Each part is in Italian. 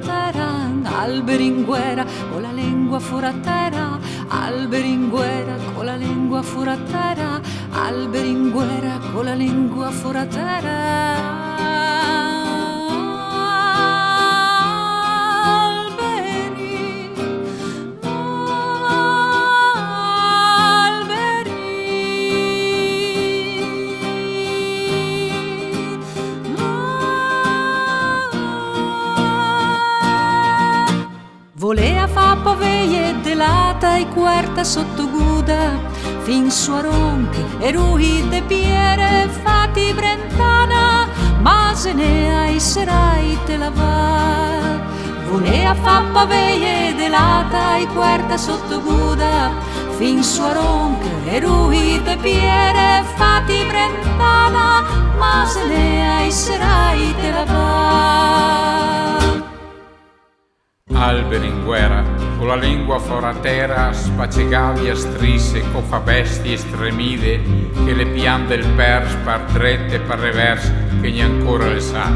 terra, alberi in guerra con la lingua fuori a terra, alberi in guerra con la lingua fuori a terra, alberi in guerra con la lingua fuori a terra. Volea fa paveie delata e quarta sotto guda, fin su a ronche e ruhi de piere fatti brentana, ma se ne ai serai te la va. Volea fa paveie delata e quarta sotto guda, fin su a ronche e ruhi de piere fatti brentana, ma se ne ai serai te la va. Alberi in guerra, con la lingua fora terra, spacegavi a strisse, cofa bestie stremide, che le pian del pers par drette par revers, che ne ancora le sa.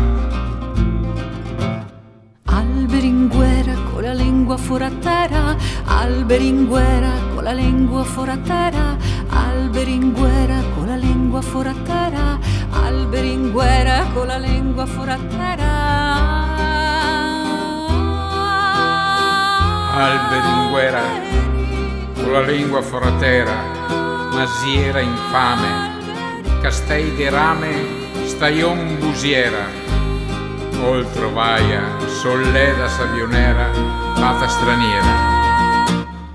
Alberi in guerra, con la lingua fora terra, alberi in guerra, con la lingua fora terra, alberi in guerra, con la lingua fora terra, alberi in guerra, con la lingua fora terra. Alberi in guerra, con la lingua fora terra, masiera infame, castei de rame, staion busiera, oltre vaia, solleda savionera, fata straniera.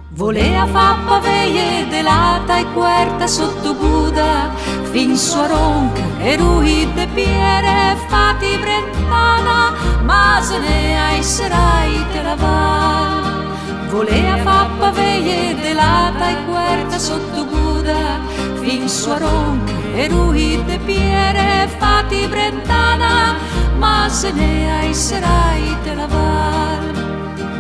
Volea fa paveie delata e quarta sotto guda, fin su a ronca e ruhi de piere fatti brentana, ma se ne ai serai te la va. Volea fa paveie delata e quarta sotto guda, fin su a ronca e ruhi de piere fatti brentana, ma se ne ai serai te la va.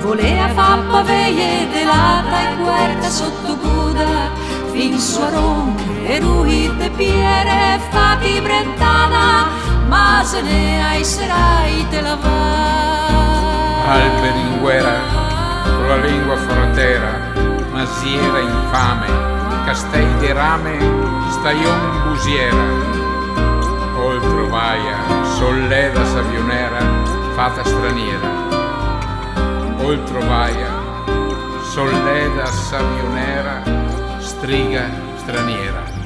Volea fa paveie delata e quarta sotto guda, fin su a ronca e ruhi de piere fatti brentana, ma se ne ai serai te la va. Alberi in guerra, con la lingua fora terra, masiera infame, castei de rame, staion busiera, oltre vaia, solleda savionera, fata straniera. Oltre vaia, solleda savionera, striga straniera.